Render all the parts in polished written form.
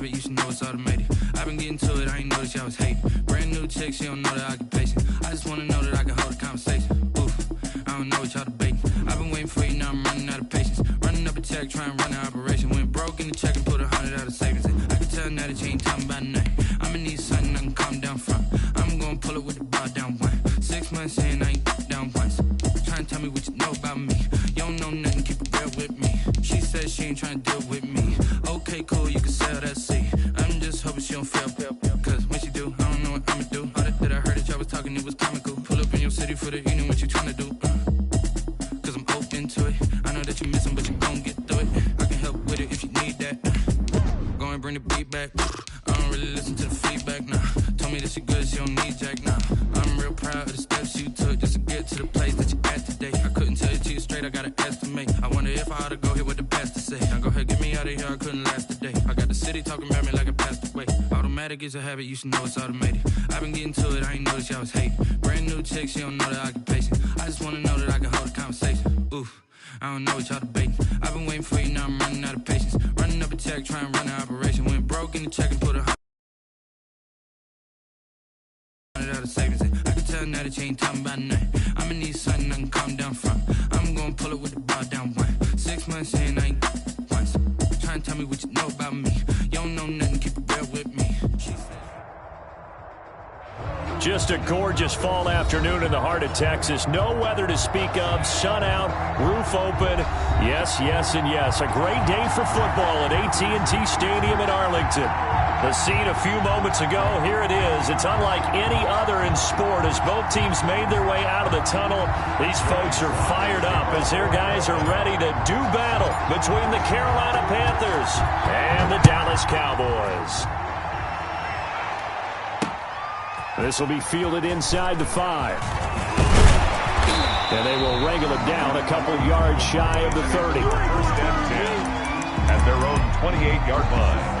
You should know it's automated. I've been getting to it, I ain't noticed y'all was hating. Brand new chick, she don't know the occupation. I just wanna know that I can hold a conversation. Oof, I don't know what y'all debating. I've been waiting for you, now I'm running out of patience. Running up a check, trying to run an operation. Went broke in the check and put 100 out of savings in. I can tell now that you ain't talking about nothing. I'ma need something I can calm down from. I'm gonna pull it with the bar down one. 6 months in, I ain't down once. Trying to tell me what you know about me. You don't know nothing, keep it real with me. She says she ain't trying to deal with me. Okay, cool, you can sell that seat. I'm just hoping she don't fail. Cause when she do, I don't know what I'ma do. All that I heard that y'all was talking, it was comical. Pull up in your city for the evening, what you tryna do? Cause I'm open to it. I know that you missing, but you gon' get through it. I can help with it if you need that. Go and bring the beat back. I don't really listen to the feedback, nah. Told me that she good, she don't need Jack, nah. I'm real proud of the steps you took just to get to the place that you at today. I couldn't tell it to you straight, I gotta estimate. I wonder if I ought to go here with the best to say. Now go ahead, get me out of here, I couldn't last a day. I got the city talking about me like I passed away. Automatic is a habit, you should know it's automated. I've been getting to it, I ain't noticed y'all was hating. Brand new chick, she don't know the occupation. I just wanna know that I can hold a conversation. Oof, I don't know what y'all debating. I've been waiting for you, now I'm running out of patience. Running up a check, trying to run an operation. Went broke in the check and put 100 out of savings in. I can tell now that you ain't talking about nothing. I'ma need something I can calm down from. I'm gonna pull it with the bar down one. 6 months in, I ain't once. Trying to tell me what you know about me. You don't know nothing, keep it real with me. Just a gorgeous fall afternoon in the heart of Texas. No weather to speak of. Sun out, roof open. Yes, yes, and yes. A great day for football at AT&T Stadium in Arlington. The scene a few moments ago, here it is. It's unlike any other in sport as both teams made their way out of the tunnel. These folks are fired up as their guys are ready to do battle between the Carolina Panthers and the Dallas Cowboys. This will be fielded inside the 5. And they will wrangle it down a couple yards shy of the 30. First and 10 at their own 28-yard line.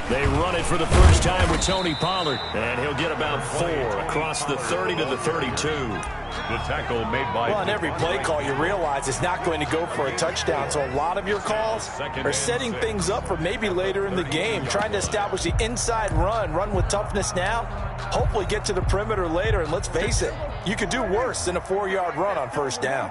They run it for the first time with Tony Pollard, and he'll get about 4 across the 30 to the 32. The tackle made by... Well, on every play call, you realize it's not going to go for a touchdown, so a lot of your calls are setting things up for maybe later in the game, trying to establish the inside run with toughness now, hopefully get to the perimeter later, and let's face it, you could do worse than a 4-yard run on first down.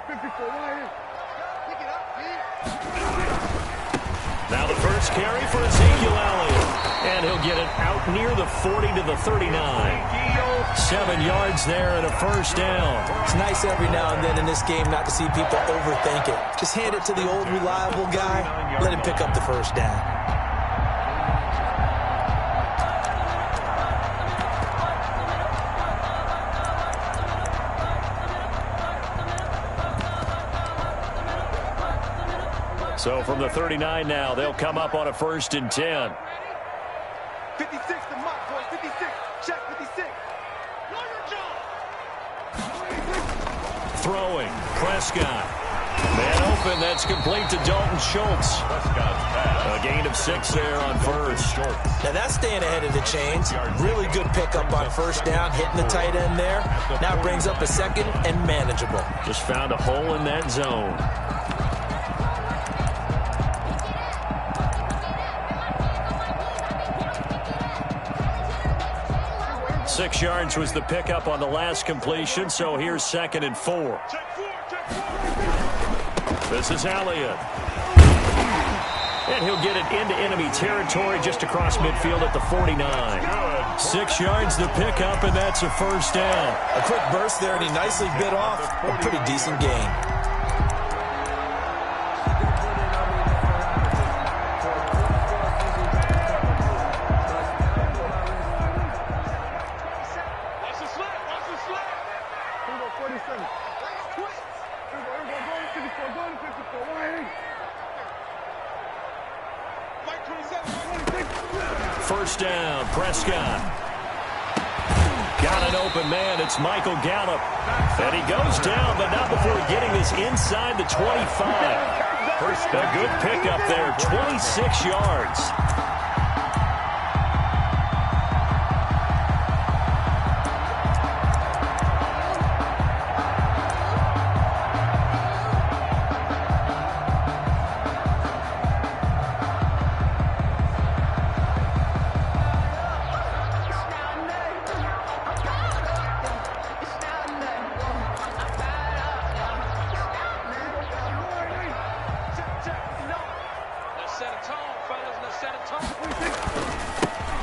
Now the first carry for Ezekiel Elliott. And he'll get it out near the 40 to the 39. 7 yards there and a first down. It's nice every now and then in this game not to see people overthink it. Just hand it to the old reliable guy. Let him pick up the first down. So from the 39 now, they'll come up on a 1st and 10. 56 to Mott, boy. 56. Check 56. Throwing. Prescott. Man open. That's complete to Dalton Schultz. A gain of 6 there on first. Now that's staying ahead of the chains. Really good pickup on first down, hitting the tight end there. Now brings up a 2nd and manageable. Just found a hole in that zone. 6 yards was the pickup on the last completion, so here's 2nd and 4. This is Elliott. And he'll get it into enemy territory just across midfield at the 49. 6 yards the pickup, and that's a first down. A quick burst there, and he nicely bit off a pretty decent gain. First down, Prescott. Got an open man. It's Michael Gallup. And he goes down, but not before getting this inside the 25. First, a good pickup there, 26 yards.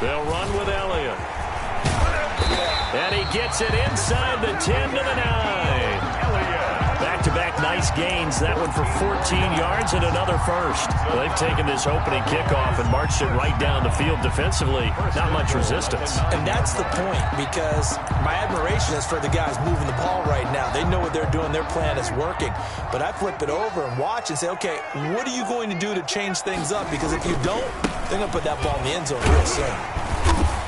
They'll run with Elliott. And he gets it inside the 10 to the 9. Back-to-back nice gains. That one for 14 yards and another first. Well, they've taken this opening kickoff and marched it right down the field defensively. Not much resistance. And that's the point, because my admiration is for the guys moving the ball right now. They know what they're doing. Their plan is working. But I flip it over and watch and say, okay, what are you going to do to change things up? Because if you don't, they're going to put that ball in the end zone real soon.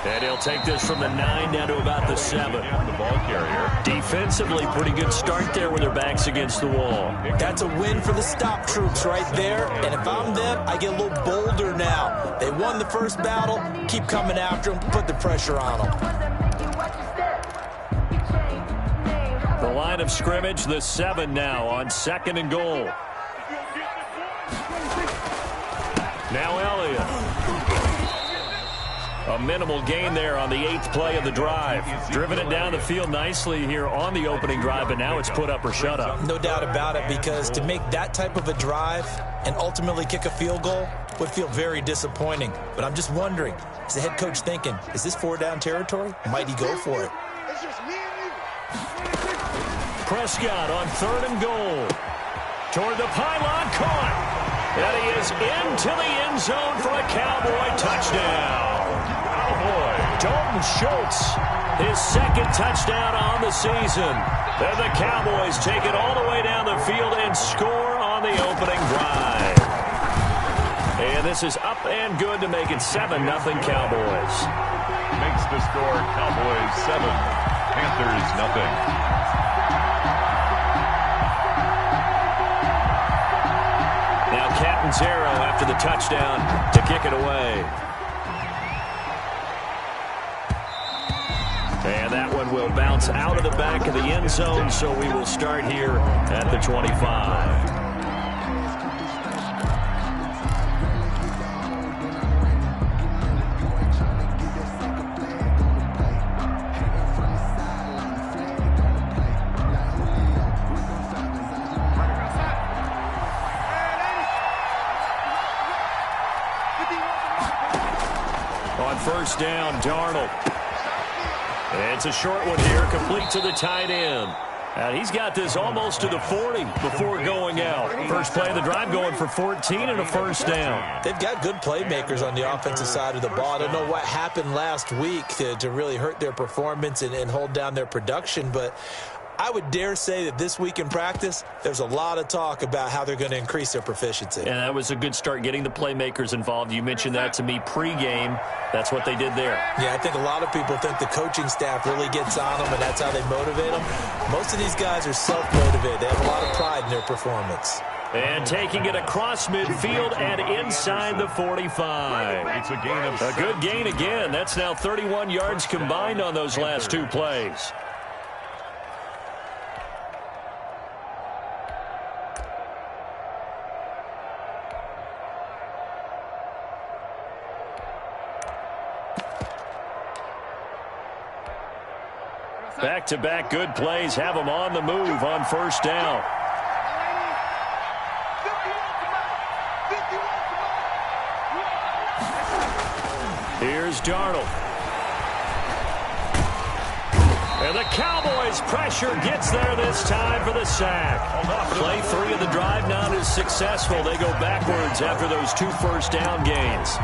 And he'll take this from the 9 down to about the 7. The ball carrier. Defensively, pretty good start there with their backs against the wall. That's a win for the stop troops right there. And if I'm them, I get a little bolder now. They won the first battle. Keep coming after them. Put the pressure on them. The line of scrimmage, the 7 now on 2nd and goal. Now Elliott. A minimal gain there on the 8th play of the drive. Driven it down the field nicely here on the opening drive, but now it's put up or shut up. No doubt about it, because to make that type of a drive and ultimately kick a field goal would feel very disappointing. But I'm just wondering, is the head coach thinking, is this 4-down territory? Might he go for it? Prescott on 3rd and goal. Toward the pylon, caught. And he is into the end zone for a Cowboy touchdown. Dalton Schultz, his 2nd touchdown on the season. And the Cowboys take it all the way down the field and score on the opening drive. And this is up and good to make it 7-0 Cowboys. Makes the score Cowboys 7, Panthers nothing. Now Catanzaro after the touchdown to kick it away. And that one will bounce out of the back of the end zone, so we will start here at the 25. On first down, Darnold. It's a short one here, complete to the tight end. And he's got this almost to the 40 before going out. First play of the drive going for 14 and a first down. They've got good playmakers on the offensive side of the ball. I don't know what happened last week to really hurt their performance and hold down their production, but I would dare say that this week in practice, there's a lot of talk about how they're going to increase their proficiency. And that was a good start, getting the playmakers involved. You mentioned that to me pregame. That's what they did there. Yeah, I think a lot of people think the coaching staff really gets on them, and that's how they motivate them. Most of these guys are self-motivated. They have a lot of pride in their performance. And taking it across midfield and inside the 45. It's a gain of a good gain again. That's now 31 yards combined on those last 2 plays. Back-to-back good plays have them on the move on first down. Here's Darnold. And the Cowboys' pressure gets there this time for the sack. Play 3 of the drive not as successful. They go backwards after those 2 first down gains.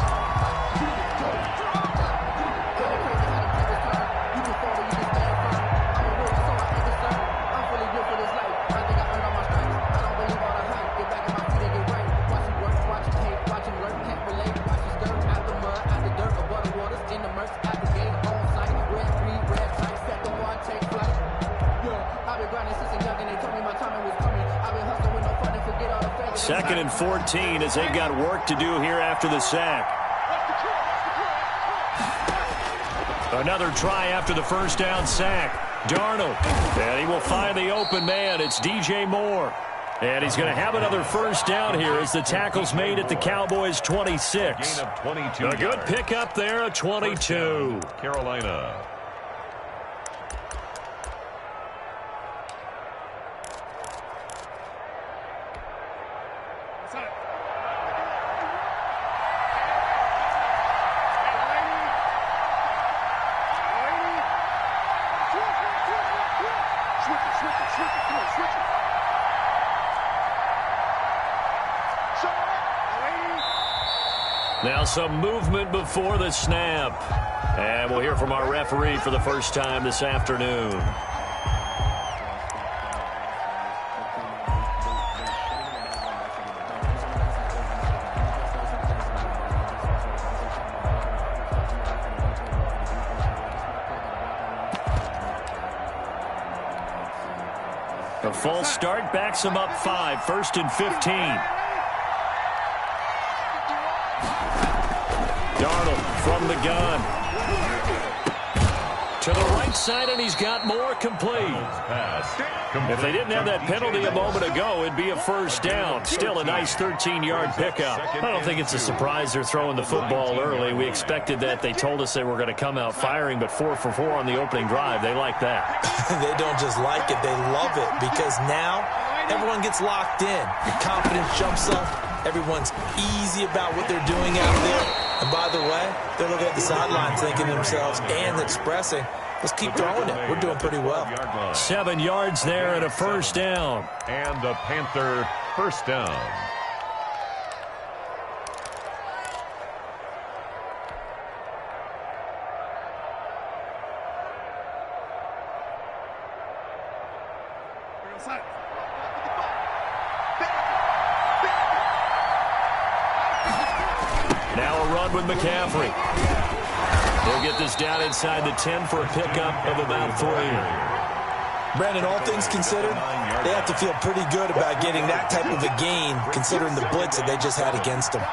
2nd and 14 as they've got work to do here after the sack. Another try after the first down sack. Darnold, and he will find the open man. It's DJ Moore. And he's going to have another first down here as the tackle's made at the Cowboys' 26. Gain of 22 A good pickup there, a 22. Carolina. Now some movement before the snap. And we'll hear from our referee for the first time this afternoon. A false start backs him up 5, 1st and 15. Darnold from the gun. To the right side, and he's got more complete. If they didn't have that penalty a moment ago, it'd be a first down. Still a nice 13-yard pickup. I don't think it's a surprise they're throwing the football early. We expected that. They told us they were going to come out firing, but 4 for 4 on the opening drive. They like that. They don't just like it, they love it, because now everyone gets locked in. Your confidence jumps up. Everyone's easy about what they're doing out there. And by the way, they're looking at the sidelines thinking to themselves and expressing, let's keep throwing it. We're doing pretty well. 7 yards there and a first down. And the Panther first down. Now a run with McCaffrey. He'll get this down inside the 10 for a pickup of about 3. Brandon, all things considered, they have to feel pretty good about getting that type of a gain, considering the blitz that they just had against them.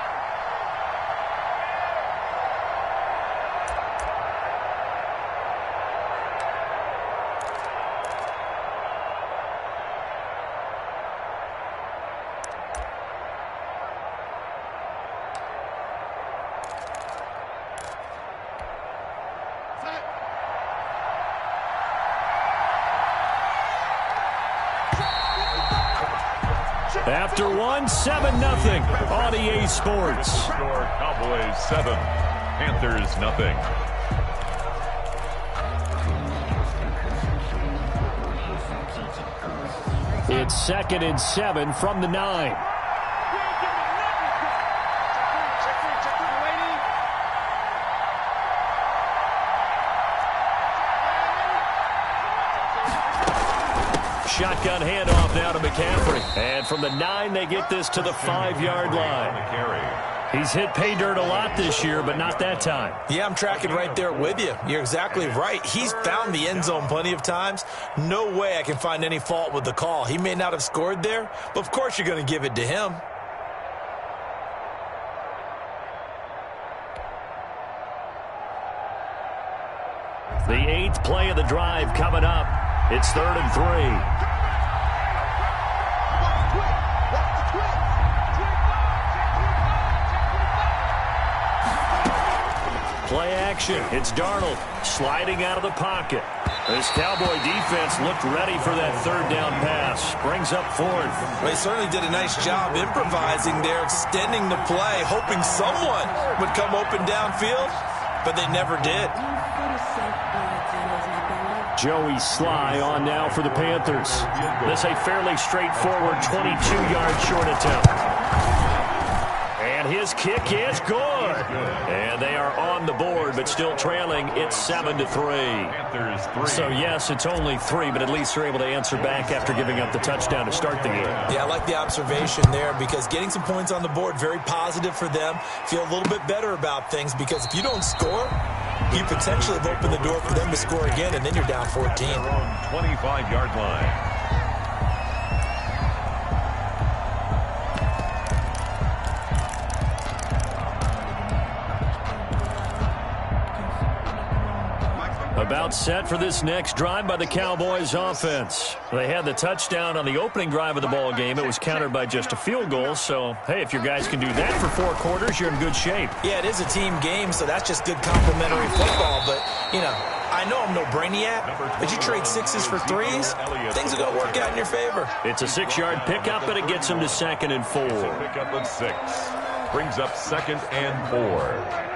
After 1, 7-0 on EA Sports. Score Cowboys 7, Panthers nothing. It's 2nd and 7 from the 9. Shotgun handoff now to McCaffrey. And from the 9, they get this to the 5-yard line. He's hit pay dirt a lot this year, but not that time. Yeah, I'm tracking right there with you. You're exactly right. He's found the end zone plenty of times. No way I can find any fault with the call. He may not have scored there, but of course you're going to give it to him. The 8th play of the drive coming up. It's 3rd and 3. Play action. It's Darnold sliding out of the pocket. This Cowboy defense looked ready for that 3rd down pass. Brings up 4th. They certainly did a nice job improvising there, extending the play, hoping someone would come open downfield, but they never did. Joey Sly on now for the Panthers. This a fairly straightforward 22-yard short attempt. And his kick is good. And they are on the board, but still trailing. It's 7-3. So, yes, it's only 3, but at least they're able to answer back after giving up the touchdown to start the game. Yeah, I like the observation there because getting some points on the board, very positive for them. Feel a little bit better about things because if you don't score, you potentially have opened the door for them to score again, and then you're down 14. 25-yard line. About set for this next drive by the Cowboys offense. They had the touchdown on the opening drive of the ball game. It was countered by just a field goal. So, hey, if your guys can do that for 4 quarters, you're in good shape. Yeah, it is a team game, so that's just good complimentary football. But, you know, I know I'm no brainiac, but you trade 6s for 3s, things are going to work out in your favor. It's a 6-yard pickup, and it gets them to 2nd and 4. Pickup of 6. Brings up 2nd and 4.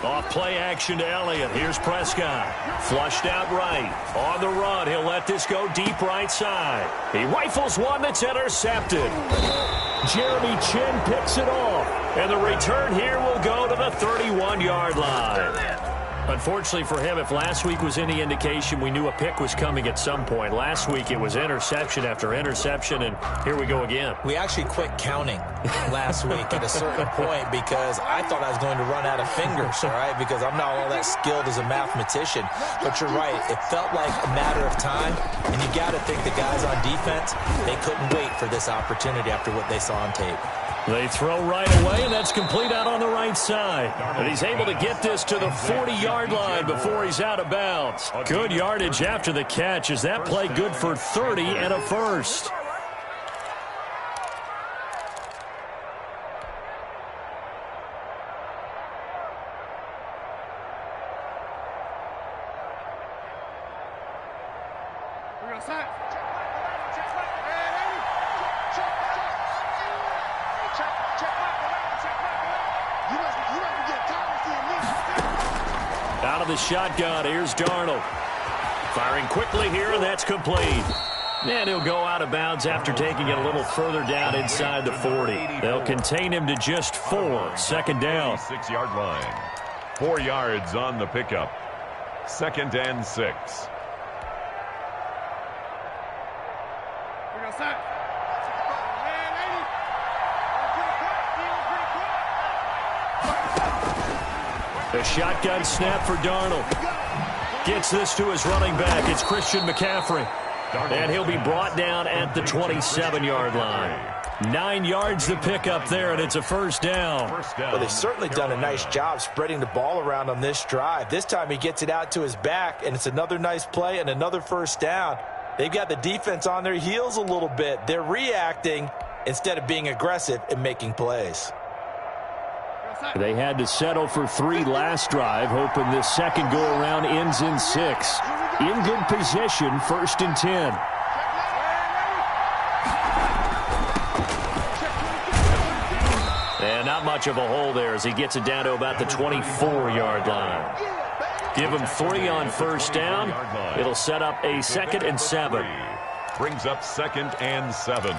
Off play action to Elliott. Here's Prescott. Flushed out right. On the run, he'll let this go deep right side. He rifles one that's intercepted. Jeremy Chin picks it off. And the return here will go to the 31-yard line. Unfortunately for him, if last week was any indication, we knew a pick was coming at some point. Last week it was interception after interception, and here we go again. We actually quit counting last week at a certain point because I thought I was going to run out of fingers, all right, because I'm not all that skilled as a mathematician. But you're right. It felt like a matter of time, and you got to think the guys on defense, they couldn't wait for this opportunity after what they saw on tape. They throw right away, and that's complete out on the right side. And he's able to get this to the 40-yard line before he's out of bounds. Good yardage after the catch. Is that play good for 30 and a first? Out of the shotgun, here's Darnold. Firing quickly here, and that's complete. And he'll go out of bounds after taking it a little further down inside the 40. They'll contain him to just 4. 2nd down. 6-yard line. 4 yards on the pickup. 2nd and 6. The shotgun snap for Darnold. Gets this to his running back. It's Christian McCaffrey. And he'll be brought down at the 27-yard line. 9 yards to pick up there, and it's a first down. Well, they've certainly done a nice job spreading the ball around on this drive. This time he gets it out to his back, and it's another nice play and another first down. They've got the defense on their heels a little bit. They're reacting instead of being aggressive and making plays. They had to settle for 3 last drive, hoping this second go-around ends in 6. In good position, 1st and 10. And not much of a hole there as he gets it down to about the 24-yard line. Give him 3 on first down. It'll set up a 2nd and 7. Brings up 2nd and 7.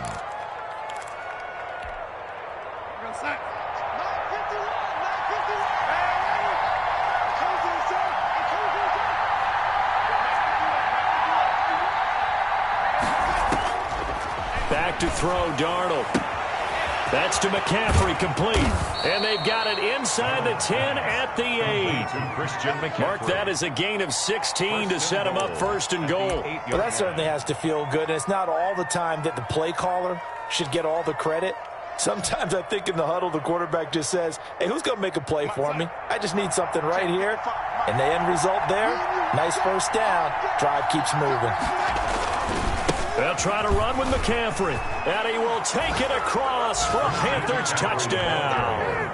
Back to throw, Darnold. That's to McCaffrey, complete. And they've got it inside the 10 at the 8. Mark that as a gain of 16 to set him up 1st and goal. Well, that certainly has to feel good. And it's not all the time that the play caller should get all the credit. Sometimes I think in the huddle, the quarterback just says, hey, who's going to make a play for me? I just need something right here. And the end result there, nice first down. Drive keeps moving. They'll try to run with McCaffrey. And he will take it across for a Panthers touchdown.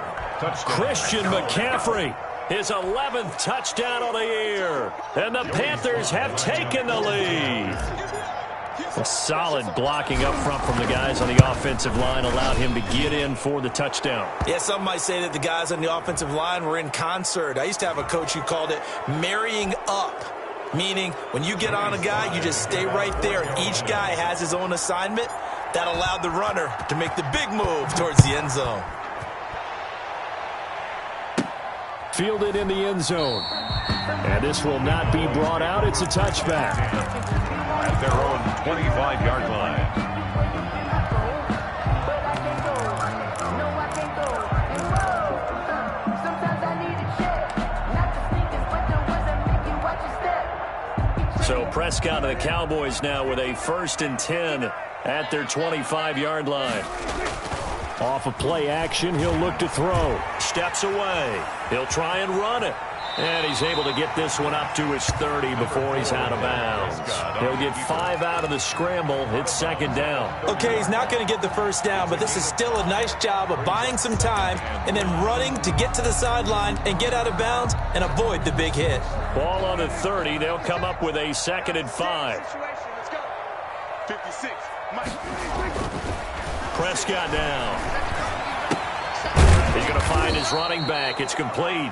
Christian McCaffrey, his 11th touchdown of the year. And the Panthers have taken the lead. A solid blocking up front from the guys on the offensive line allowed him to get in for the touchdown. Yeah, some might say that the guys on the offensive line were in concert. I used to have a coach who called it marrying up. Meaning, when you get on a guy, you just stay right there, and each guy has his own assignment. That allowed the runner to make the big move towards the end zone. Fielded in the end zone. And this will not be brought out. It's a touchback. At their own 25-yard line. So Prescott of the Cowboys now with a 1st and 10 at their 25-yard line. Off of play action, he'll look to throw. Steps away. He'll try and run it. And he's able to get this one up to his 30 before he's out of bounds. He'll get 5 out of the scramble. It's second down. Okay, he's not going to get the first down, but this is still a nice job of buying some time and then running to get to the sideline and get out of bounds and avoid the big hit. Ball on the 30. They'll come up with a 2nd and 5. 56. Prescott down. He's going to find his running back. It's complete.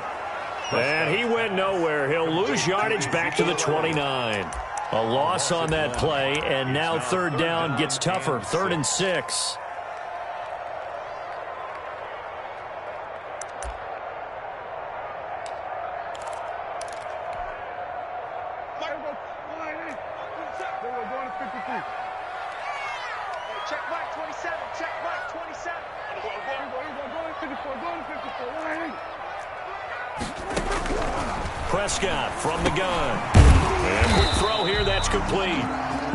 And he went nowhere. He'll lose yardage back to the 29. A loss on that play, and now third down gets tougher. 3rd and 6. Check Mike 27. Check Mike 27. Prescott from the gun. And quick throw here, that's complete.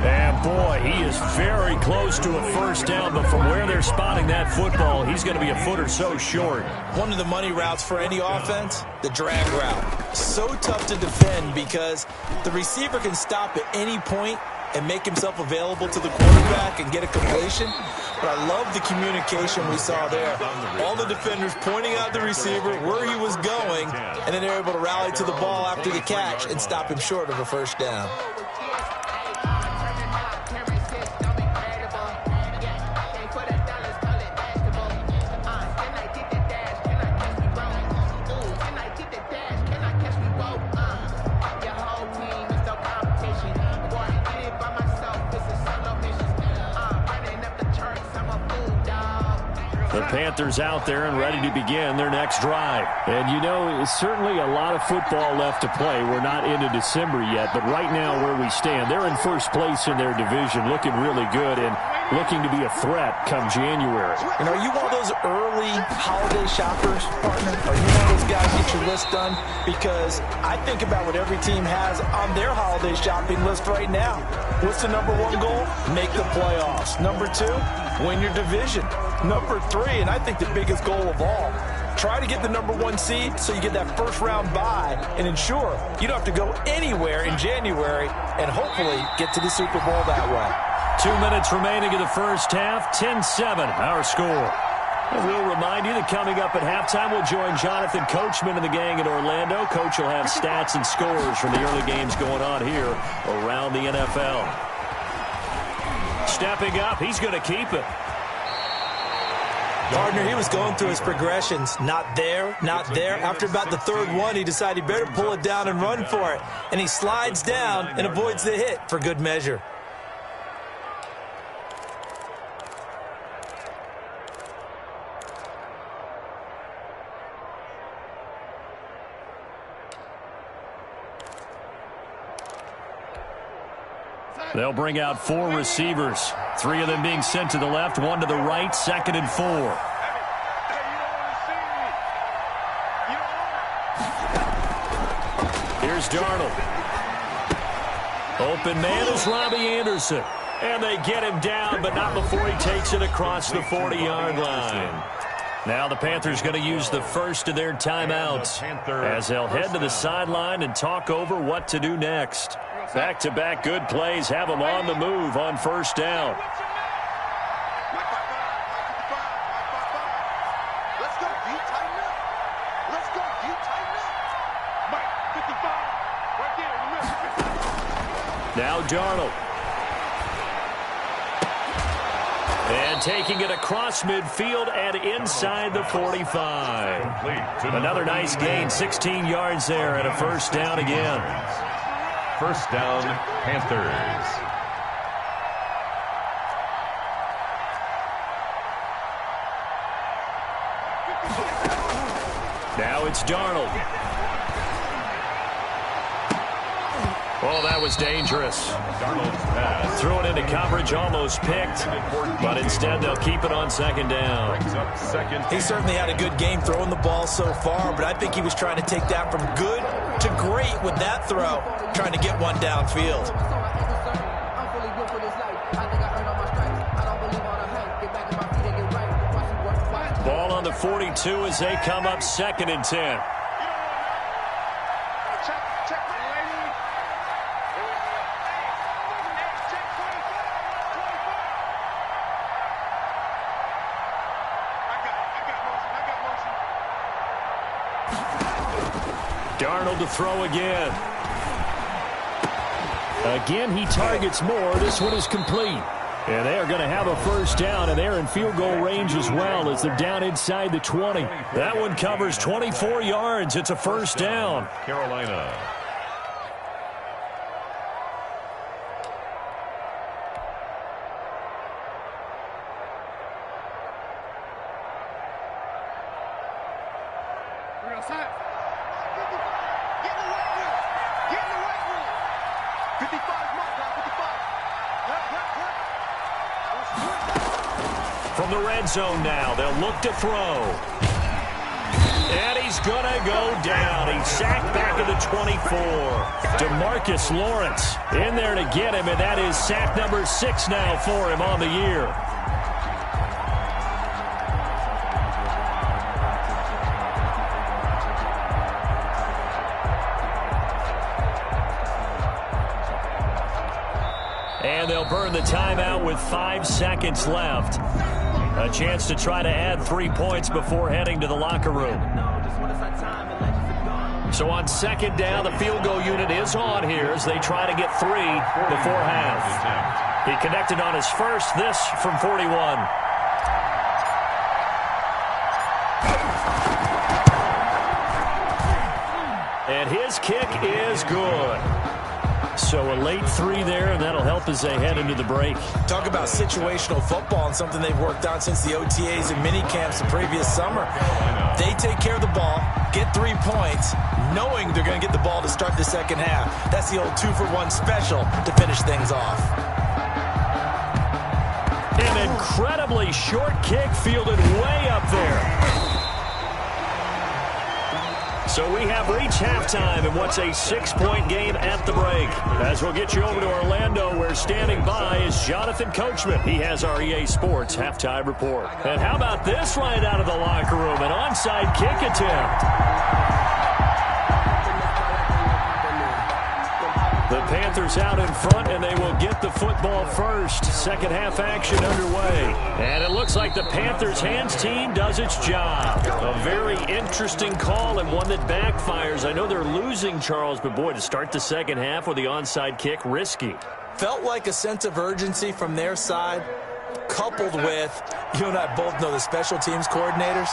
And boy, he is very close to a first down, but from where they're spotting that football, he's going to be a foot or so short. One of the money routes for any offense, the drag route. So tough to defend because the receiver can stop at any point and make himself available to the quarterback and get a completion. But I love the communication we saw there. All the defenders pointing out the receiver, where he was going, and then they're able to rally to the ball after the catch and stop him short of a first down. The Panthers out there and ready to begin their next drive. And, you know, it's certainly a lot of football left to play. We're not into December yet, but right now where we stand, they're in first place in their division, looking really good and looking to be a threat come January. And are you one of those early holiday shoppers, partner? Are you one of those guys get your list done? Because I think about what every team has on their holiday shopping list right now. What's the number 1 goal? Make the playoffs. Number 2, win your division. Number 3, and I think the biggest goal of all, try to get the number 1 seed so you get that first round bye and ensure you don't have to go anywhere in January and hopefully get to the Super Bowl that way. 2 minutes remaining in the first half, 10-7 our score. And we'll remind you that coming up at halftime, we'll join Jonathan Coachman and the gang in Orlando. Coach will have stats and scores from the early games going on here around the NFL. Stepping up, he's going to keep it. Partner, he was going through his progressions. Not there, not there. After about the 3rd one, he decided he better pull it down and run for it. And he slides down and avoids the hit for good measure. They'll bring out 4 receivers. 3 of them being sent to the left, 1 to the right, 2nd and 4. Here's Darnold. Open man is Robbie Anderson. And they get him down, but not before he takes it across the 40-yard line. Now the Panthers going to use the first of their timeouts as they'll head to the sideline and talk over what to do next. Back-to-back good plays have them on the move on first down. Let's go, D. Tighten up. Let's go, D. Tighten up. Mike, 55. Right there in the middle. Now Darnold. And taking it across midfield and inside the 45. Another nice gain, 16 yards there and a first down again. First down, Panthers. Now it's Darnold. Oh, that was dangerous. Darnold's pass. Threw it into coverage, almost picked, but instead they'll keep it on 2nd down. He certainly had a good game throwing the ball so far, but I think he was trying to take that from good to great with that throw, trying to get one downfield. the 42 as they come up 2nd and 10. Darnold to throw again. Again, he targets more. This one is complete. And they are going to have a first down, and they're in field goal range as well as they're down inside the 20. That one covers 24 yards. It's a first down. Carolina. From the red zone now, they'll look to throw. And he's going to go down. He's sacked back at the 24. DeMarcus Lawrence in there to get him, and that is sack number 6 now for him on the year. And they'll burn the timeout with 5 seconds left. A chance to try to add 3 points before heading to the locker room. So on 2nd down, the field goal unit is on here as they try to get 3 before half. He connected on his first, this from 41. And his kick is good. So a late 3 there, and that'll help as they head into the break. Talk about situational football and something they've worked on since the OTAs and mini camps the previous summer. They take care of the ball, get 3 points, knowing they're going to get the ball to start the second half. That's the old 2-for-1 special to finish things off. An incredibly short kick fielded way up there. So we have reached halftime in what's a 6-point game at the break. As we'll get you over to Orlando, where standing by is Jonathan Coachman. He has our EA Sports halftime report. And how about this right out of the locker room? An onside kick attempt. The Panthers out in front, and they will get the football first. Second half action underway. And it looks like the Panthers' hands team does its job. A very interesting call and one that backfires. I know they're losing, Charles, but boy, to start the second half with the onside kick, risky. Felt like a sense of urgency from their side, coupled with, you and I both know the special teams coordinators.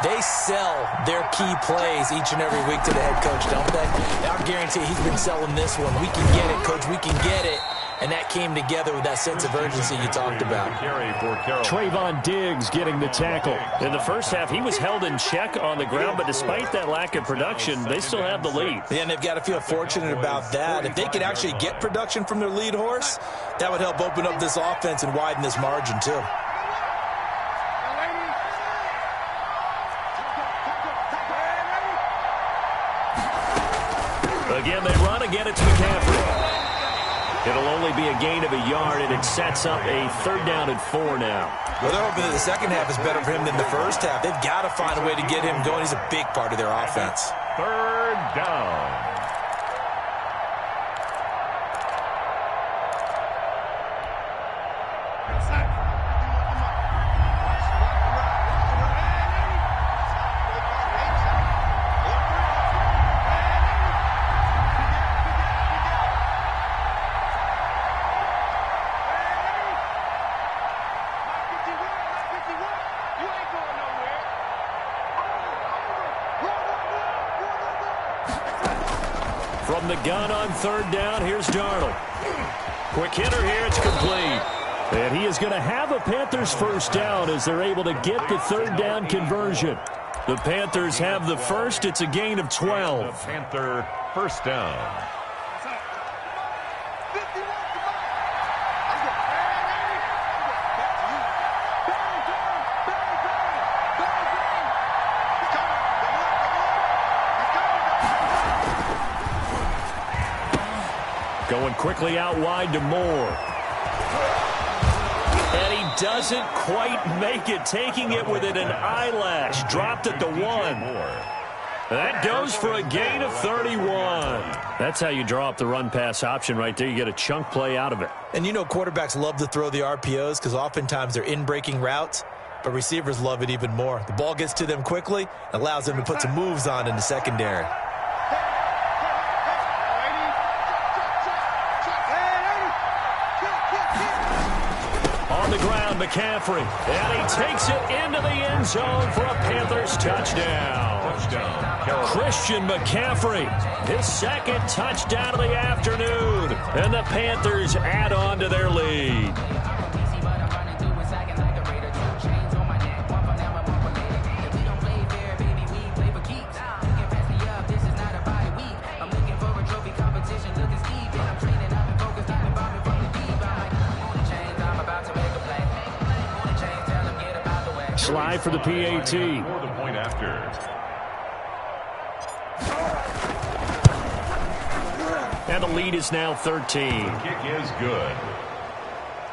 They sell their key plays each and every week to the head coach, don't they? I guarantee he's been selling this one. We can get it, coach. We can get it. And that came together with that sense of urgency you talked about. Trayvon Diggs getting the tackle. In the first half, he was held in check on the ground, but despite that lack of production, they still have the lead. Yeah, and they've got to feel fortunate about that. If they could actually get production from their lead horse, that would help open up this offense and widen this margin, too. Again, they run. Again, it's McCaffrey. It'll only be a gain of a yard, and it sets up a 3rd down and 4 now. Well, they're hoping that the second half is better for him than the first half. They've got to find a way to get him going. He's a big part of their offense. 3rd down. From the gun on 3rd down, here's Darnold. Quick hitter here, it's complete. And he is going to have a Panthers first down as they're able to get the 3rd down conversion. The Panthers have the first. It's a gain of 12. The Panther first down. Going quickly out wide to Moore. And he doesn't quite make it, taking it within an eyelash. Dropped at the 1. That goes for a gain of 31. That's how you draw up the run-pass option right there. You get a chunk play out of it. And you know quarterbacks love to throw the RPOs because oftentimes they're in-breaking routes, but receivers love it even more. The ball gets to them quickly, allows them to put some moves on in the secondary. On the ground, McCaffrey, and he takes it into the end zone for a Panthers touchdown. Christian McCaffrey, his second touchdown of the afternoon, and the Panthers add on to their lead. Slide for the PAT. For the point after. And the lead is now 13. The kick is good.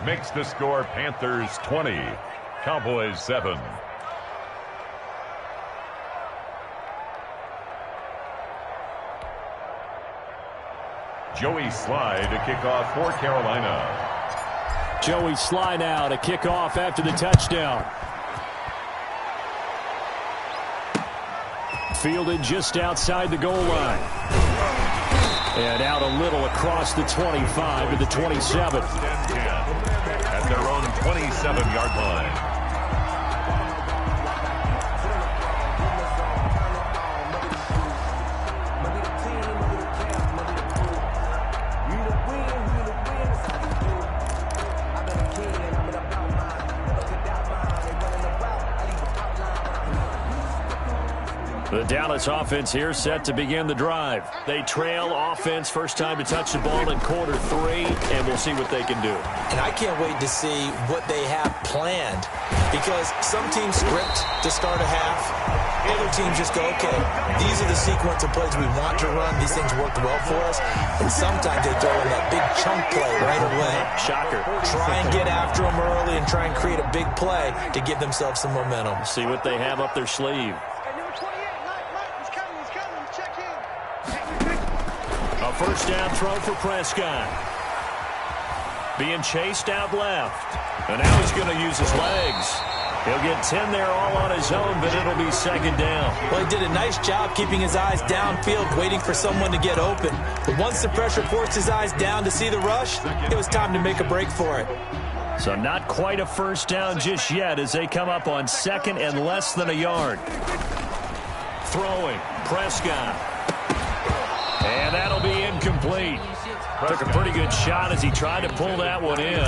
Makes the score Panthers 20, Cowboys 7. Joey Slye to kick off for Carolina. Joey Slye now to kick off after the touchdown. Fielded just outside the goal line. And out a little across the 25 to the 27. At their own 27-yard line. The Dallas offense here set to begin the drive. They trail offense, first time to touch the ball in quarter 3, and we'll see what they can do. And I can't wait to see what they have planned, because some teams script to start a half. Other teams just go, okay, these are the sequence of plays we want to run. These things worked well for us. And sometimes they throw in that big chunk play right away. Shocker. Try and get after them early and try and create a big play to give themselves some momentum. See what they have up their sleeve. A first down throw for Prescott. Being chased out left. And now he's going to use his legs. He'll get 10 there all on his own, but it'll be second down. Well, he did a nice job keeping his eyes downfield, waiting for someone to get open. But once the pressure forced his eyes down to see the rush, it was time to make a break for it. So not quite a first down just yet as they come up on second and less than a yard. Throwing, Prescott. And that'll be incomplete. Took a pretty good shot as he tried to pull that one in.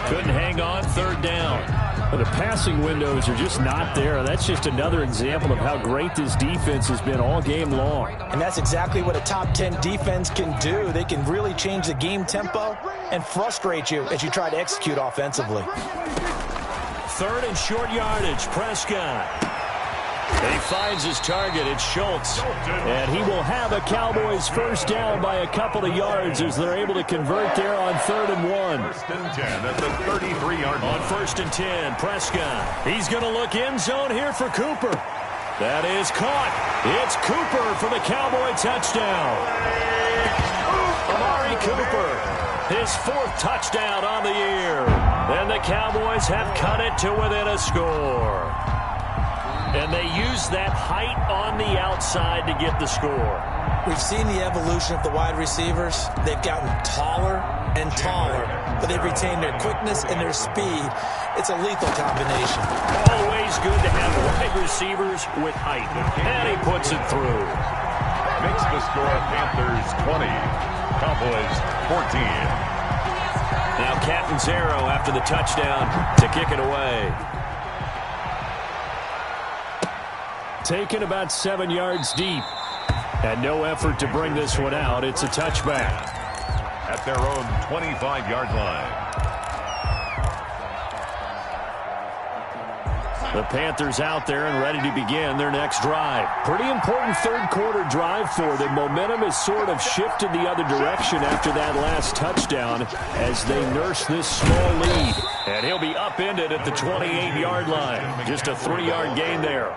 Couldn't hang on, third down. But the passing windows are just not there. That's just another example of how great this defense has been all game long. And that's exactly what a top 10 defense can do. They can really change the game tempo and frustrate you as you try to execute offensively. Third and short yardage, Prescott. He finds his target. It's Schultz. And he will have a Cowboys first down by a couple of yards as they're able to convert there on 3rd and 1. First and 10 at the 33-yard line. On 1st and 10, Prescott. He's going to look end zone here for Cooper. That is caught. It's Cooper for the Cowboy touchdown. Amari Cooper, his 4th touchdown on the year. And the Cowboys have cut it to within a score. And they use that height on the outside to get the score. We've seen the evolution of the wide receivers. They've gotten taller and taller, but they've retained their quickness and their speed. It's a lethal combination. Always good to have wide receivers with height. And he puts it through. Makes the score Panthers 20, Cowboys 14. Now Catanzaro after the touchdown to kick it away. Taken about 7 yards deep. And no effort to bring this one out. It's a touchback. At their own 25-yard line. The Panthers out there and ready to begin their next drive. Pretty important third quarter drive for them. Momentum has sort of shifted the other direction after that last touchdown as they nurse this small lead. And he'll be upended at the 28-yard line. Just a 3-yard gain there.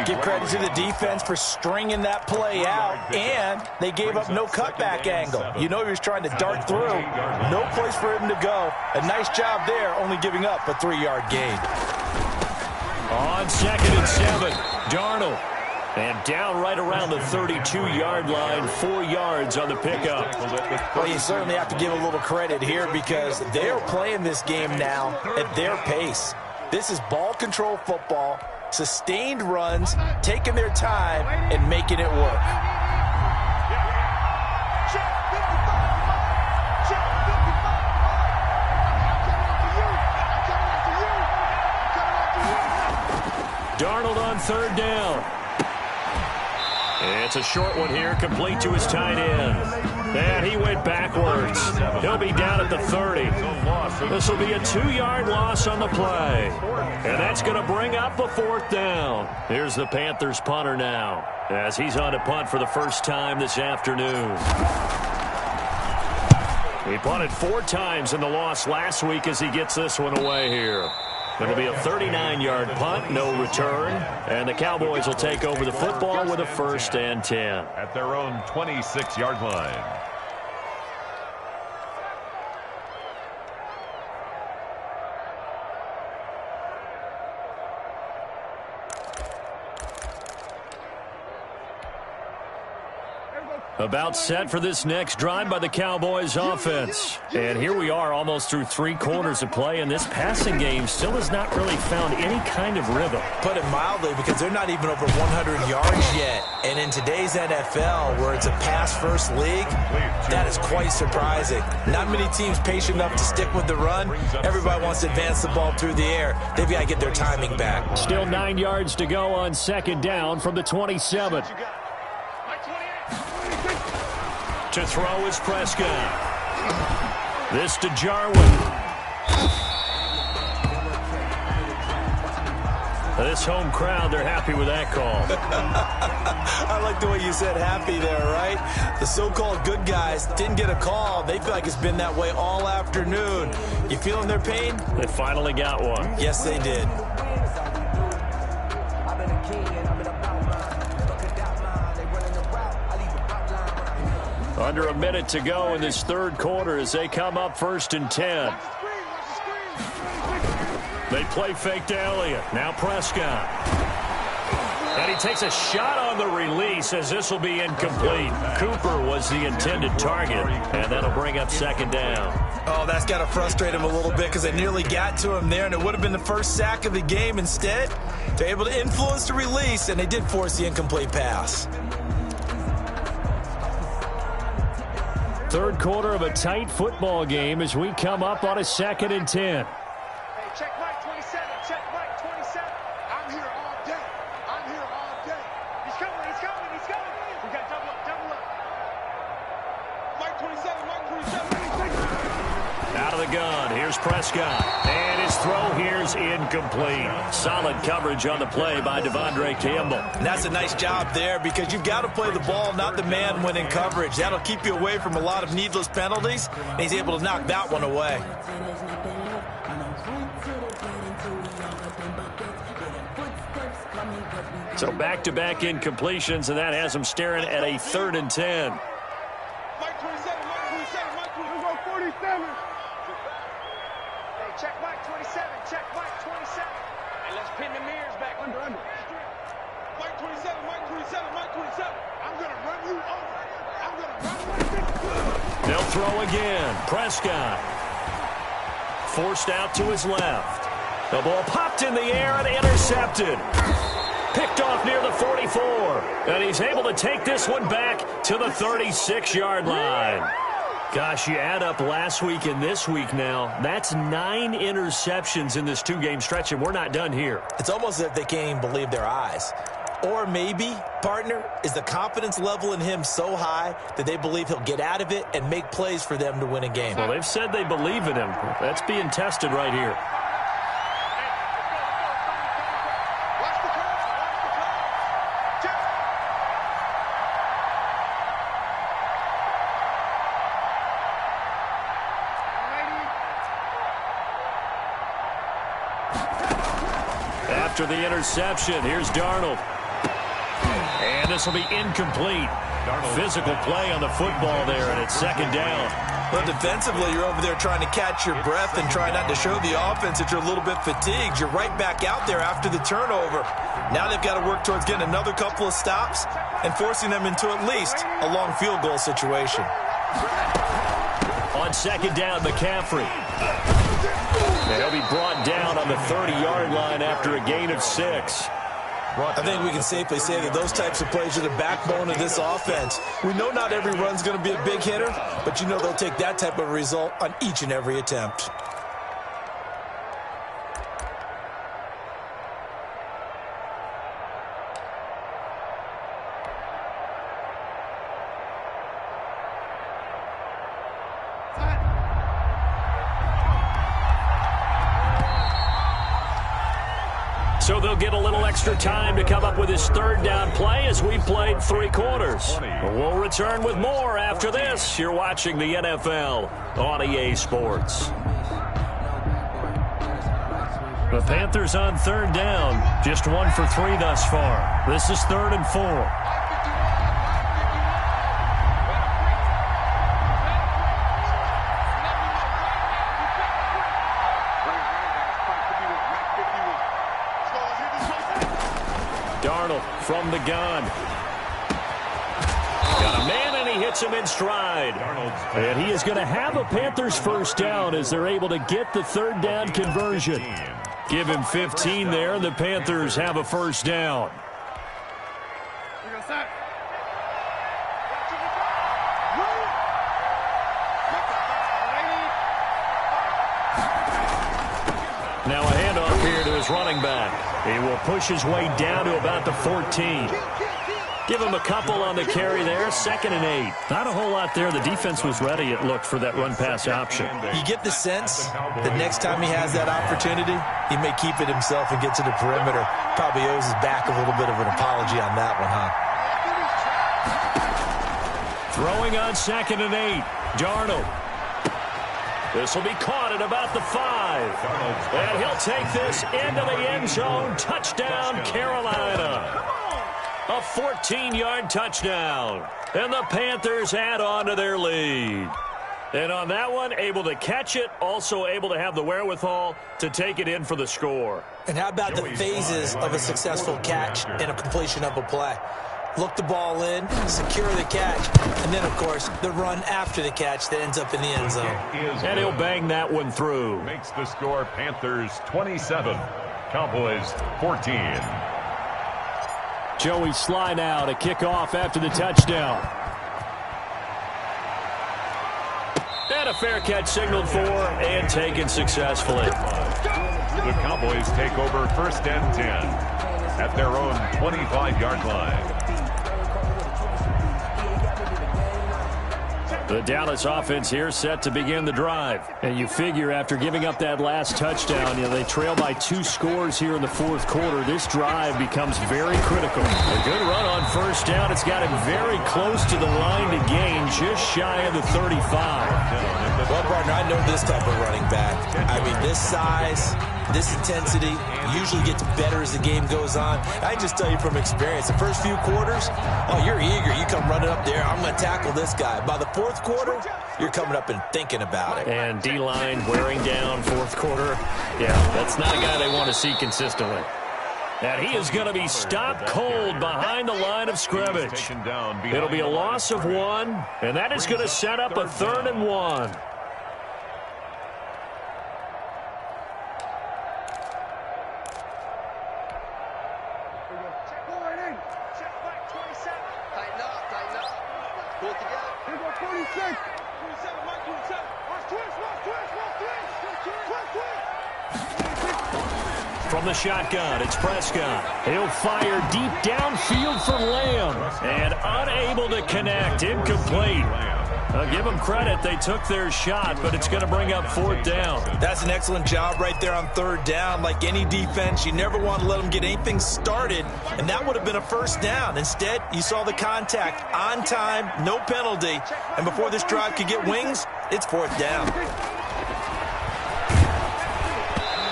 Give credit to the defense for stringing that play out, and they gave up no cutback angle. You know he was trying to dart through. No place for him to go. A nice job there, only giving up a 3-yard gain. On 2nd and 7, Darnold. And down right around the 32-yard line, 4 yards on the pickup. Well, you certainly have to give a little credit here because they're playing this game now at their pace. This is ball control football, sustained runs, taking their time, and making it work. Darnold on 3rd down. It's a short one here, complete to his tight end. And he went backwards. He'll be down at the 30. This will be a 2-yard loss on the play. And that's going to bring up a 4th down. Here's the Panthers punter now, as he's on to punt for the first time this afternoon. He punted 4 times in the loss last week as he gets this one away here. It'll be a 39-yard punt, no return, and the Cowboys will take over the football with a 1st and 10. At their own 26-yard line. About set for this next drive by the Cowboys offense. And here we are almost through 3 quarters of play, and this passing game still has not really found any kind of rhythm. Put it mildly, because they're not even over 100 yards yet. And in today's NFL, where it's a pass-first league, that is quite surprising. Not many teams patient enough to stick with the run. Everybody wants to advance the ball through the air. They've got to get their timing back. Still 9 yards to go on 2nd down from the 27. To throw is Prescott. This to Jarwin. This home crowd, they're happy with that call. I like the way you said happy there, right? The so-called good guys didn't get a call. They feel like it's been that way all afternoon. You feeling their pain? They finally got one. Yes, they did. Under a minute to go in this 3rd quarter as they come up 1st and 10. They play fake to Elliott. Now Prescott. And he takes a shot on the release as this will be incomplete. Cooper was the intended target, and that'll bring up 2nd down. Oh, that's got to frustrate him a little bit because they nearly got to him there, and it would have been the first sack of the game. Instead, they're able to influence the release, and they did force the incomplete pass. 3rd quarter of a tight football game as we come up on a 2nd and 10. Hey, check Mike 27. Check Mike 27. I'm here all day. I'm here all day. He's coming. He's coming. He's coming. We got double up. Double up. Mike 27. Mike 27. Out of the gun. Here's Prescott. And his throw here's incomplete. Solid coverage on the play by Devondre Campbell. And that's a nice job there because you've got to play the ball, not the man when in coverage. That'll keep you away from a lot of needless penalties, and he's able to knock that one away. So back-to-back incompletions, and that has him staring at a 3rd and 10. Mike 27. Mike 27. Mike 27. Hey, check Mike 27. Check Mike 27. Hey, let's pin the mirrors back. Under. Mike 27. Mike 27. Mike 27. I'm going to run you over. I'm going to run like this. They'll throw again. Prescott. Forced out to his left. The ball popped in the air and intercepted. Picked off near the 44. And he's able to take this one back to the 36-yard line. Gosh, you add up last week and this week now, that's 9 interceptions in this 2-game stretch, and we're not done here. It's almost as if they can't even believe their eyes. Or maybe, partner, is the confidence level in him so high that they believe he'll get out of it and make plays for them to win a game. Well, they've said they believe in him. That's being tested right here. After the interception, here's Darnold. And this will be incomplete. Physical play on the football there, and it's second down. Well, defensively, you're over there trying to catch your breath and try not to show the offense that you're a little bit fatigued. You're right back out there after the turnover. Now they've got to work towards getting another couple of stops and forcing them into at least a long field goal situation. On second down, McCaffrey. And he'll be brought down on the 30-yard line after a gain of 6. I think we can safely say that those types of plays are the backbone of this offense. We know not every run's going to be a big hitter, but you know they'll take that type of result on each and every attempt. So they'll get a little extra time to come up with his third down play as we played 3 quarters. We'll return with more after this. You're watching the NFL on EA Sports. The Panthers on third down, just 1 for 3 thus far. This is 3rd and 4. Darnold from the gun. Got a man, and he hits him in stride. And he is going to have a Panthers first down as they're able to get the third down conversion. Give him 15 there, and the Panthers have a first down. Now a handoff here to his running back. He will push his way down to about the 14. Give him a couple on the carry there. 2nd and 8. Not a whole lot there. The defense was ready, it looked, for that run-pass option. You get the sense that next time he has that opportunity, he may keep it himself and get to the perimeter. Probably owes his back a little bit of an apology on that one, huh? Throwing on 2nd and 8. Darnold. This will be caught at about the 5. And he'll take this into the end zone. Touchdown, Carolina. A 14-yard touchdown. And the Panthers add on to their lead. And on that one, able to catch it, also able to have the wherewithal to take it in for the score. And how about the phases of a successful catch and a completion of a play? Look the ball in, secure the catch, and then, of course, the run after the catch that ends up in the end zone. And he'll bang that one through. Makes the score Panthers 27, Cowboys 14. Joey Sly now to kick off after the touchdown. And a fair catch signaled for and taken successfully. The Cowboys take over 1st and 10 at their own 25-yard line. The Dallas offense here set to begin the drive. And you figure after giving up that last touchdown, they trail by 2 scores here in the 4th quarter. This drive becomes very critical. A good run on 1st down. It's got him very close to the line to gain, just shy of the 35. Well, partner, I know this type of running back. I mean, this size, this intensity usually gets better as the game goes on. I just tell you from experience, the first few quarters, oh, you're eager. You come running up there, I'm going to tackle this guy. By the 4th quarter, you're coming up and thinking about it. And D-line wearing down 4th quarter. Yeah, that's not a guy they want to see consistently. And he is going to be stopped cold behind the line of scrimmage. It'll be a loss of 1, and that is going to set up a 3rd and 1. From the shotgun, it's Prescott. He'll fire deep downfield for Lamb. And unable to connect. Incomplete. I'll give them credit. They took their shot, but it's going to bring up 4th down. That's an excellent job right there on 3rd down. Like any defense, you never want to let them get anything started, and that would have been a 1st down. Instead, you saw the contact on time, no penalty, and before this drive could get wings, it's 4th down.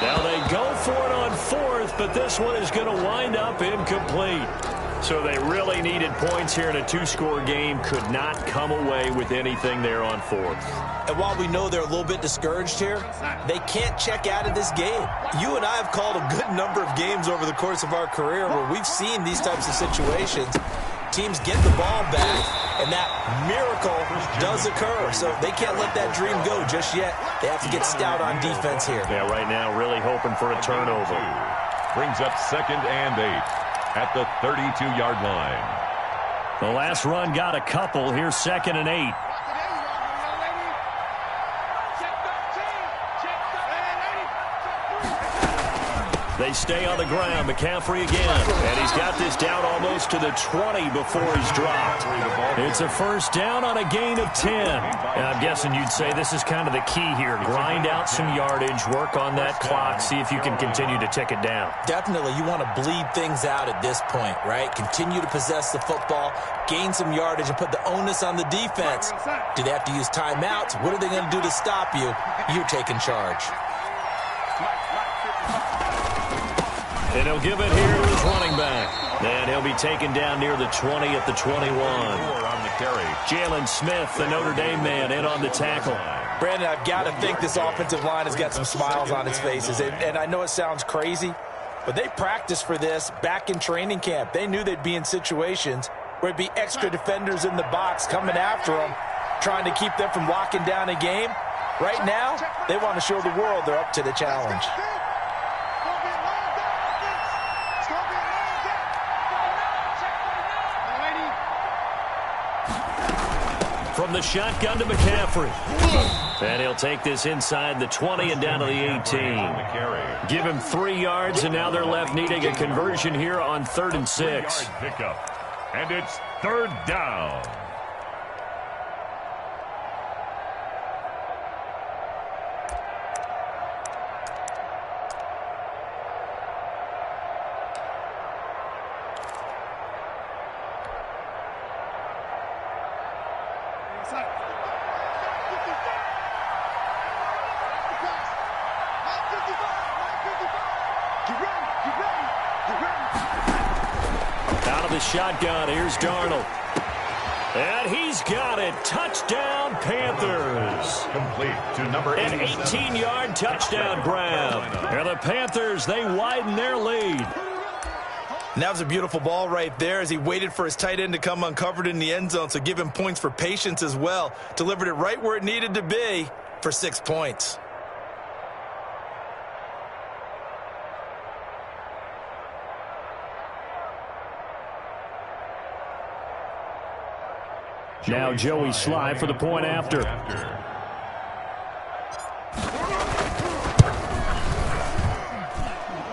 They'll Well, they go for it on fourth, but this one is going to wind up incomplete. So they really needed points here in a two-score game. Could not come away with anything there on fourth. And while we know they're a little bit discouraged here, they can't check out of this game. You and I have called a good number of games over the course of our career where we've seen these types of situations. Teams get the ball back, and that miracle does occur. So they can't let that dream go just yet. They have to get stout on defense here. Yeah, right now really hoping for a turnover. Brings up 2nd and 8 at the 32-yard line. The last run got a couple. Here's 2nd and 8. They stay on the ground. McCaffrey again. And he's got this down almost to the 20 before he's dropped. It's a first down on a gain of 10. And I'm guessing you'd say this is kind of the key here. Grind out some yardage, work on that clock, see if you can continue to tick it down. Definitely, you want to bleed things out at this point, right? Continue to possess the football, gain some yardage, and put the onus on the defense. Do they have to use timeouts? What are they going to do to stop you? You're taking charge. And he'll give it here to his running back. And he'll be taken down near the 20 at the 21. Jalen Smith, the Notre Dame man, in on the tackle. Brandon, I've got to think this offensive line has got some smiles on its faces. And I know it sounds crazy, but they practiced for this back in training camp. They knew they'd be in situations where it'd be extra defenders in the box coming after them, trying to keep them from locking down a game. Right now, they want to show the world they're up to the challenge. From the shotgun to McCaffrey. And he'll take this inside the 20 and down to the 18. Give him 3 yards, and now they're left needing a conversion here on 3rd and 6. Pickup. And it's 3rd down. Out of the shotgun, here's Darnold. And he's got it. Touchdown, Panthers. Complete to number 8. An 18-yard touchdown grab. And the Panthers, they widen their lead. And that was a beautiful ball right there as he waited for his tight end to come uncovered in the end zone, so give him points for patience as well. Delivered it right where it needed to be for 6 points. Now Joey Sly for the point after.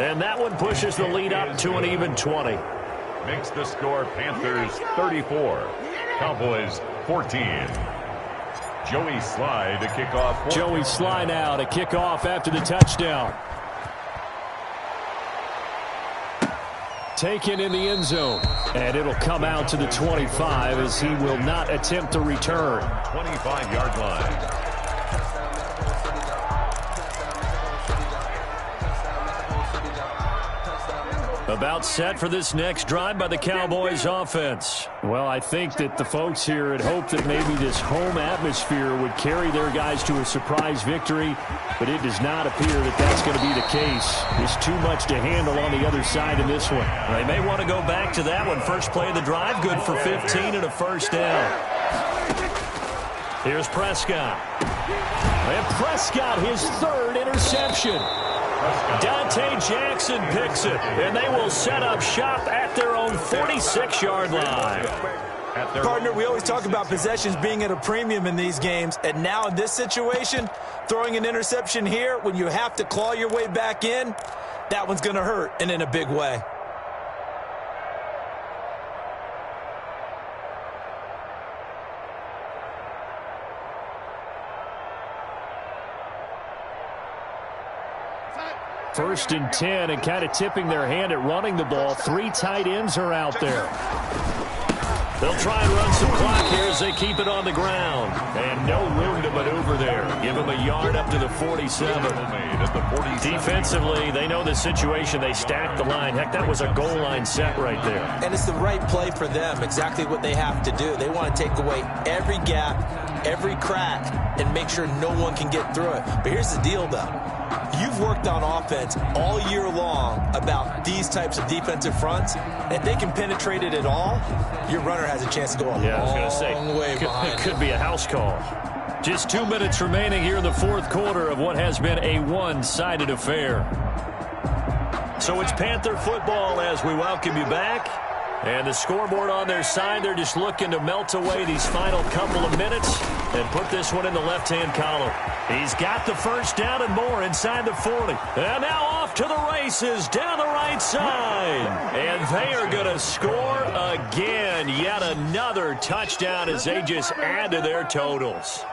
And that one pushes the lead up to an even 20. Makes the score Panthers 34, Cowboys 14. Joey Sly to kick off. Joey Sly now to kick off after the touchdown. Taken in the end zone. And it'll come out to the 25 as he will not attempt to return. 25-yard line. About set for this next drive by the Cowboys offense. Well, I think that the folks here had hoped that maybe this home atmosphere would carry their guys to a surprise victory, but it does not appear that that's going to be the case. There's too much to handle on the other side in this one. They may want to go back to that one. First play of the drive, good for 15 and a first down. Here's Prescott. And Prescott, his 3rd interception. Dante Jackson picks it, and they will set up shop at their own 46-yard line. Partner, we always talk about possessions being at a premium in these games, and now in this situation, throwing an interception here when you have to claw your way back in, that one's going to hurt, and in a big way. First and 10, and kind of tipping their hand at running the ball. 3 tight ends are out there. They'll try and run some clock here as they keep it on the ground. And no room to maneuver there. Give them a yard up to the 47. Defensively, they know the situation. They stack the line. Heck, that was a goal line set right there. And it's the right play for them, exactly what they have to do. They want to take away every gap, every crack, and make sure no one can get through it. But here's the deal, though. You've worked on offense all year long about these types of defensive fronts. If they can penetrate it at all, your runner has a chance to go a long way behind. It could be a house call. Just 2 minutes remaining here in the fourth quarter of what has been a one-sided affair. So it's Panther football as we welcome you back. And the scoreboard on their side, they're just looking to melt away these final couple of minutes and put this one in the left-hand column. He's got the first down and more inside the 40. And now off to the races down the right side. And they are going to score again. Yet another touchdown as they just add to their totals.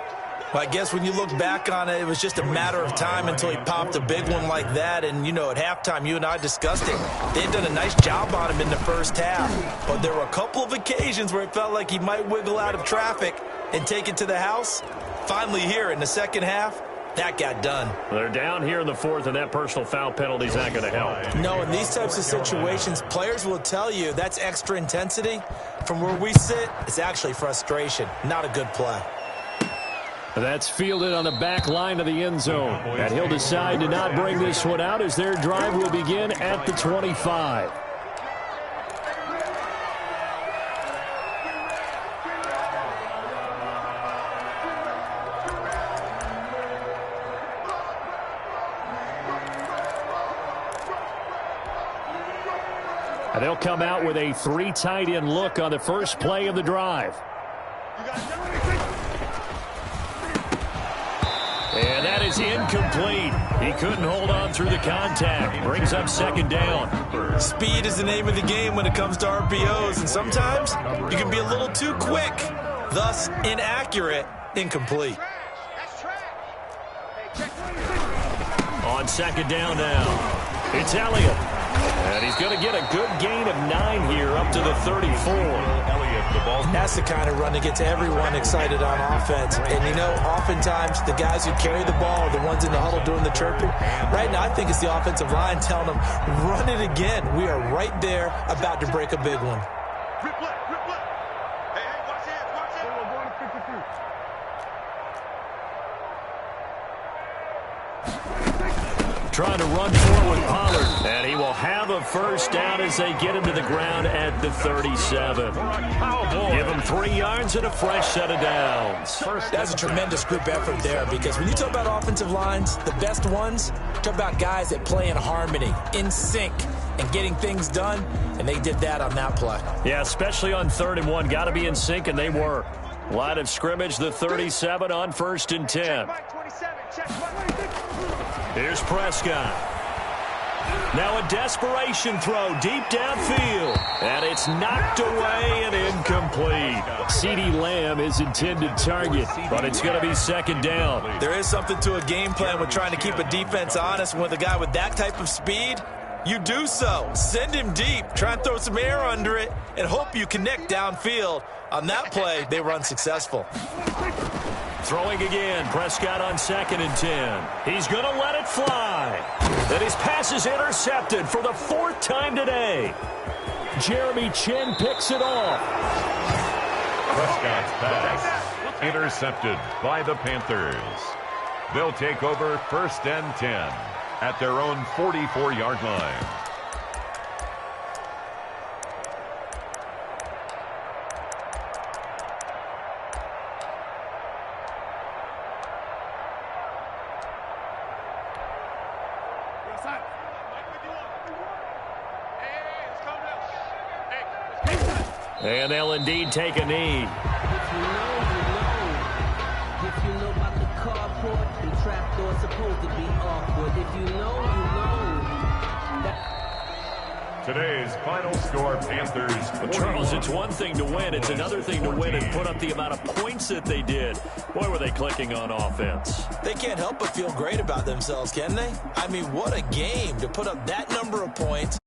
Well, I guess when you look back on it, it was just a matter of time until he popped a big one like that. And, you know, at halftime, you and I discussed it. They'd done a nice job on him in the first half. But there were a couple of occasions where it felt like he might wiggle out of traffic and take it to the house. Finally here in the second half, that got done. They're down here in the fourth, and that personal foul penalty is not going to help. No, in these types of situations, players will tell you that's extra intensity. From where we sit, it's actually frustration. Not a good play. That's fielded on the back line of the end zone. And he'll decide to not bring this one out as their drive will begin at the 25. And they'll come out with a 3 tight end look on the first play of the drive. And that is incomplete. He couldn't hold on through the contact. Brings up second down. Speed is the name of the game when it comes to RPOs, and sometimes you can be a little too quick, thus inaccurate, incomplete. On second down now, it's Elliott. And he's going to get a good gain of 9 here up to the 34. That's the kind of run that gets everyone excited on offense. And, you know, oftentimes the guys who carry the ball are the ones in the huddle doing the chirping. Right now, I think it's the offensive line telling them, run it again. We are right there about to break a big one. Trying to run forward Pollard, and he will have a first down as they get him to the ground at the 37. Give him 3 yards and a fresh set of downs. That's a tremendous group effort there, because when you talk about offensive lines, the best ones, talk about guys that play in harmony, in sync, and getting things done, and they did that on that play. Yeah, especially on 3rd and 1. Got to be in sync, and they were. Line of scrimmage, the 37 on 1st and 10. Here's Prescott. Now a desperation throw deep downfield. And it's knocked away and incomplete. CeeDee Lamb is intended target, but it's going to be second down. There is something to a game plan with trying to keep a defense honest. With a guy with that type of speed, you do so. Send him deep. Try and throw some air under it and hope you connect downfield. On that play, they were unsuccessful. Throwing again, Prescott on 2nd and 10. He's going to let it fly. And his pass is intercepted for the 4th time today. Jeremy Chin picks it off. Prescott's pass intercepted by the Panthers. They'll take over 1st and 10 at their own 44-yard line. And they'll indeed take a knee. If you know about the carport, the trapdoor's supposed to be awkward. If you know, you know. Today's final score, Panthers. But Charles, it's one thing to win. It's another thing to win and put up the amount of points that they did. Boy, were they clicking on offense. They can't help but feel great about themselves, can they? I mean, what a game to put up that number of points.